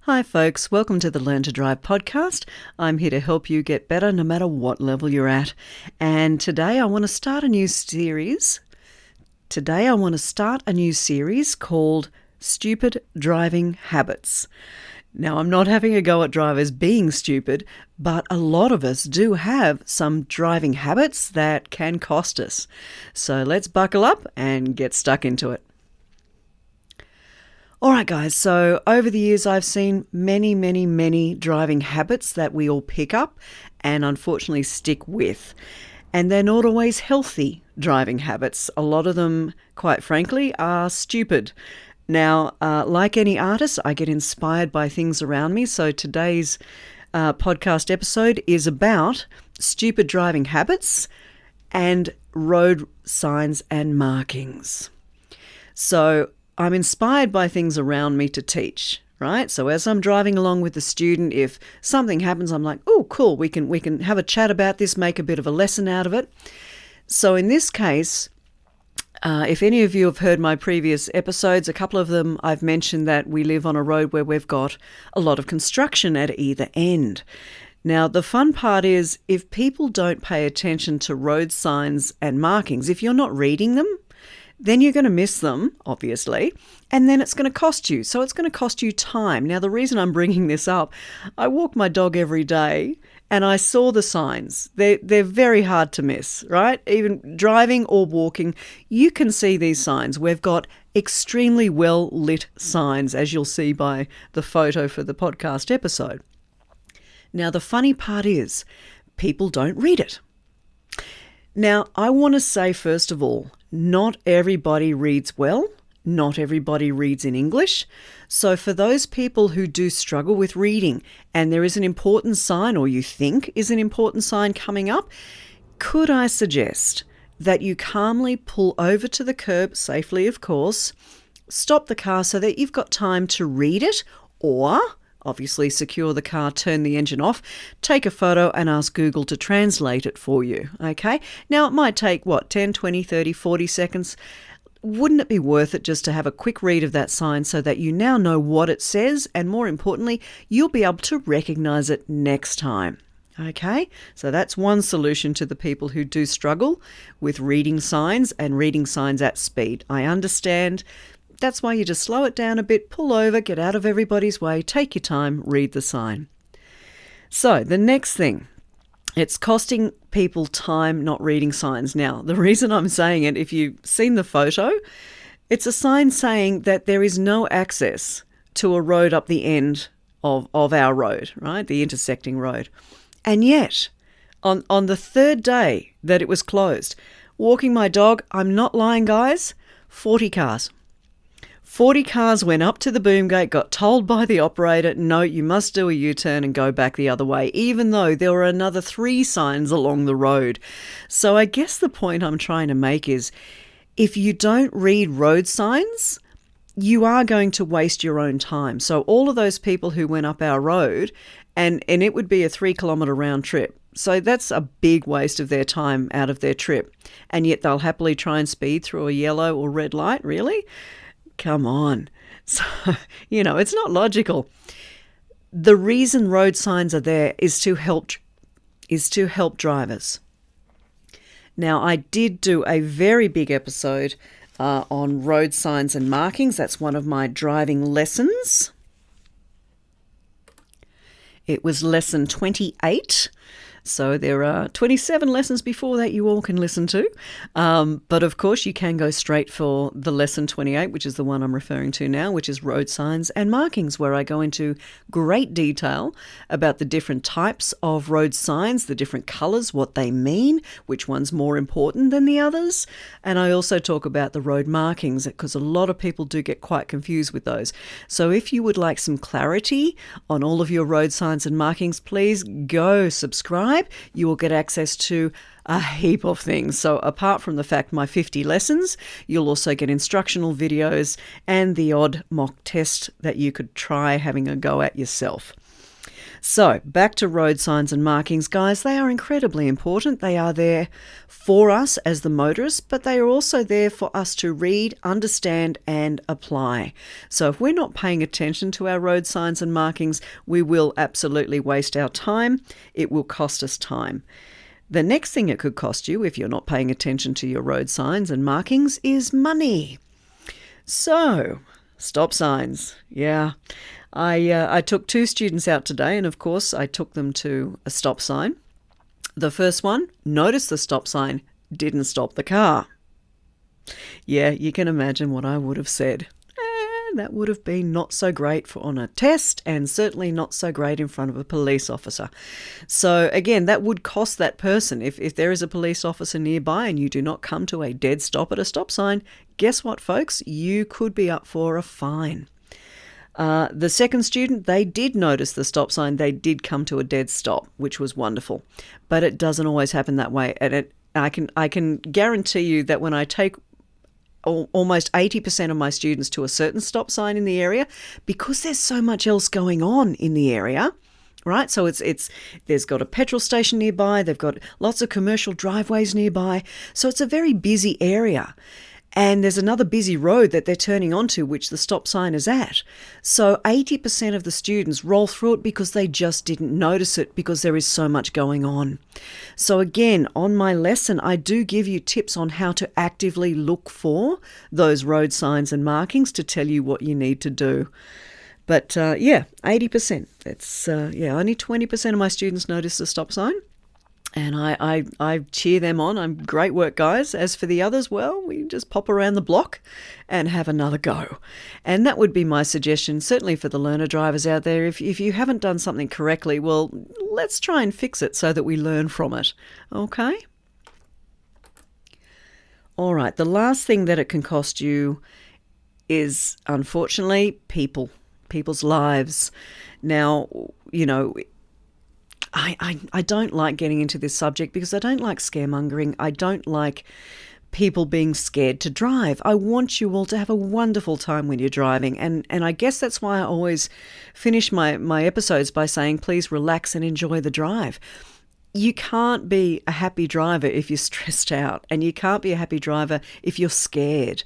Hi folks, welcome to the Learn to Drive podcast. I'm here to help you get better no matter what level you're at. And today I want to start a new series. Called Stupid Driving Habits. Now, I'm not having a go at drivers being stupid, but a lot of us do have some driving habits that can cost us. So let's buckle up and get stuck into it. All right, guys, so over the years, I've seen many driving habits that we all pick up and unfortunately stick with. And they're not always healthy driving habits. A lot of them, quite frankly, are stupid. Now, like any artist, I get inspired by things around me. So today's podcast episode is about stupid driving habits and road signs and markings. So I'm inspired by things around me to teach, right? So as I'm driving along with the student, if something happens, I'm like, oh, cool, we can have a chat about this, make a bit of a lesson out of it. So in this case, if any of you have heard my previous episodes, a couple of them, I've mentioned that we live on a road where we've got a lot of construction at either end. Now, the fun part is if people don't pay attention to road signs and markings, if you're not reading them, then you're going to miss them, obviously, and then it's going to cost you. So it's going to cost you time. Now, the reason I'm bringing this up, I walk my dog every day and I saw the signs. They're very hard to miss, right? Even driving or walking, you can see these signs. We've got extremely well lit signs, as you'll see by the photo for the podcast episode. Now, the funny part is people don't read it. Now, I want to say, first of all, not everybody reads well. Not everybody reads in English. So for those people who do struggle with reading and there is an important sign or you think is an important sign coming up, could I suggest that you calmly pull over to the curb, safely of course, stop the car so that you've got time to read it, or obviously secure the car, turn the engine off, take a photo and ask Google to translate it for you, okay? Now, it might take, 10, 20, 30, 40 seconds. Wouldn't it be worth it just to have a quick read of that sign so that you now know what it says and, more importantly, you'll be able to recognize it next time, okay? So that's one solution to the people who do struggle with reading signs and reading signs at speed. I understand. That's why you just slow it down a bit, pull over, get out of everybody's way, take your time, read the sign. So the next thing, it's costing people time not reading signs. Now, the reason I'm saying it, if you've seen the photo, it's a sign saying that there is no access to a road up the end of our road, right? The intersecting road. And yet, on the third day that it was closed, walking my dog, I'm not lying, guys, 40 cars. 40 cars went up to the boom gate, got told by the operator, no, you must do a U-turn and go back the other way, even though there were another 3 signs along the road. So I guess the point I'm trying to make is if you don't read road signs, you are going to waste your own time. So all of those people who went up our road, and it would be a 3-kilometre round trip. So that's a big waste of their time out of their trip. And yet they'll happily try and speed through a yellow or red light, really? Come on. So, it's not logical. The reason road signs are there is to help drivers. Now, I did do a very big episode on road signs and markings. That's one of my driving lessons. It was lesson 28. So there are 27 lessons before that you all can listen to. But of course, you can go straight for the lesson 28, which is the one I'm referring to now, which is road signs and markings, where I go into great detail about the different types of road signs, the different colours, what they mean, which one's more important than the others. And I also talk about the road markings, because a lot of people do get quite confused with those. So if you would like some clarity on all of your road signs and markings, please go subscribe. You will get access to a heap of things. So apart from the fact my 50 lessons, you'll also get instructional videos and the odd mock test that you could try having a go at yourself. So back to road signs and markings, guys. They are incredibly important. They are there for us as the motorists, but they are also there for us to read, understand and apply. So if we're not paying attention to our road signs and markings, we will absolutely waste our time. It will cost us time. The next thing it could cost you if you're not paying attention to your road signs and markings is money. So, stop signs. Yeah. I took 2 students out today, and of course I took them to a stop sign. The first one noticed the stop sign, didn't stop the car. Yeah, you can imagine what I would have said. That would have been not so great on a test, and certainly not so great in front of a police officer. So again, that would cost that person. If there is a police officer nearby and you do not come to a dead stop at a stop sign, guess what, folks? You could be up for a fine. The second student, they did notice the stop sign. They did come to a dead stop, which was wonderful. But it doesn't always happen that way. And I can guarantee you that when I take almost 80% of my students to a certain stop sign in the area, because there's so much else going on in the area, right? So there's got a petrol station nearby, they've got lots of commercial driveways nearby, so it's a very busy area. And there's another busy road that they're turning onto, which the stop sign is at. So 80% of the students roll through it because they just didn't notice it because there is so much going on. So again, on my lesson, I do give you tips on how to actively look for those road signs and markings to tell you what you need to do. But 80%. That's only 20% of my students notice the stop sign. And I cheer them on. I'm great work, guys. As for the others, well, we just pop around the block and have another go. And that would be my suggestion, certainly for the learner drivers out there. If you haven't done something correctly, well, let's try and fix it so that we learn from it. Okay? All right. The last thing that it can cost you is, unfortunately, people's lives. Now, you know, I don't like getting into this subject because I don't like scaremongering. I don't like people being scared to drive. I want you all to have a wonderful time when you're driving. And I guess that's why I always finish my episodes by saying, please relax and enjoy the drive. You can't be a happy driver if you're stressed out, and you can't be a happy driver if you're scared.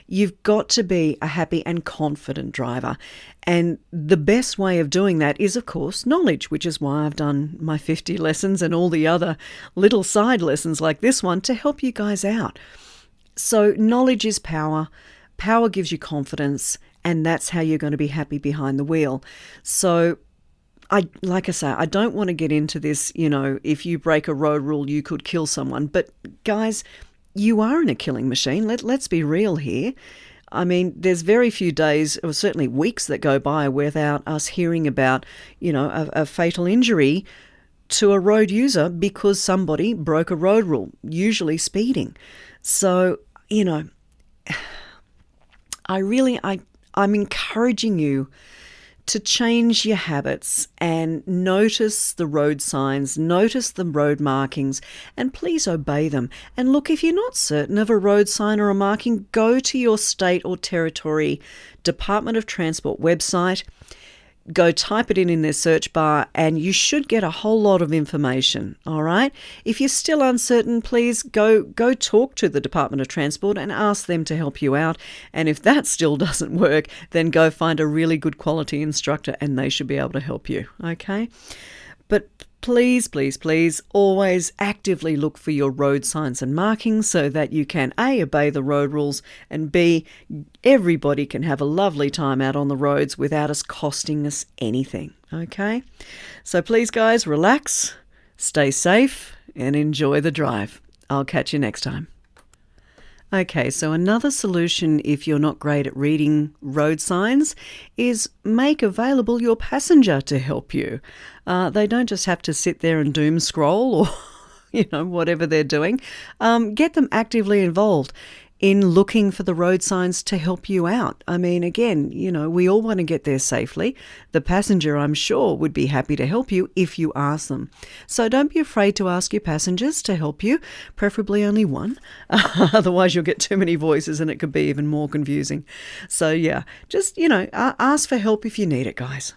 You've got to be a happy and confident driver. And the best way of doing that is, of course, knowledge, which is why I've done my 50 lessons and all the other little side lessons like this one to help you guys out. So knowledge is power. Power gives you confidence, and that's how you're going to be happy behind the wheel. So like I say, I don't want to get into this, if you break a road rule, you could kill someone. But guys, you aren't a killing machine. Let's be real here. I mean, there's very few days, or certainly weeks, that go by without us hearing about, a fatal injury to a road user because somebody broke a road rule, usually speeding. So, I'm encouraging you to change your habits and notice the road signs, notice the road markings, and please obey them. And look, if you're not certain of a road sign or a marking, go to your state or territory Department of Transport website, go type it in their search bar, and you should get a whole lot of information, all right? If you're still uncertain, please go talk to the Department of Transport and ask them to help you out. And if that still doesn't work, then go find a really good quality instructor and they should be able to help you, okay? But please, please, please always actively look for your road signs and markings so that you can A, obey the road rules, and B, everybody can have a lovely time out on the roads without us costing us anything, okay? So please, guys, relax, stay safe, and enjoy the drive. I'll catch you next time. Okay, so another solution if you're not great at reading road signs is make available your passenger to help you. They don't just have to sit there and doom scroll or, whatever they're doing. Get them actively involved in looking for the road signs to help you out. I mean, again, we all want to get there safely. The passenger, I'm sure, would be happy to help you if you ask them. So don't be afraid to ask your passengers to help you, preferably only one. Otherwise, you'll get too many voices and it could be even more confusing. So yeah, just, ask for help if you need it, guys.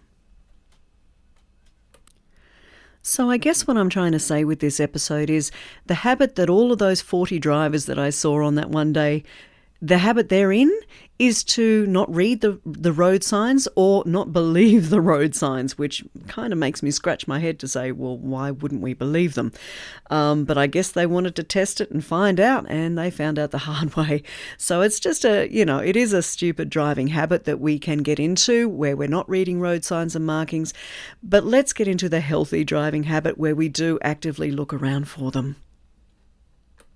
So I guess what I'm trying to say with this episode is the habit that all of those 40 drivers that I saw on that one day, the habit they're in is to not read the road signs or not believe the road signs, which kind of makes me scratch my head to say, well, why wouldn't we believe them? But I guess they wanted to test it and find out, and they found out the hard way. So it's just it is a stupid driving habit that we can get into where we're not reading road signs and markings. But let's get into the healthy driving habit where we do actively look around for them.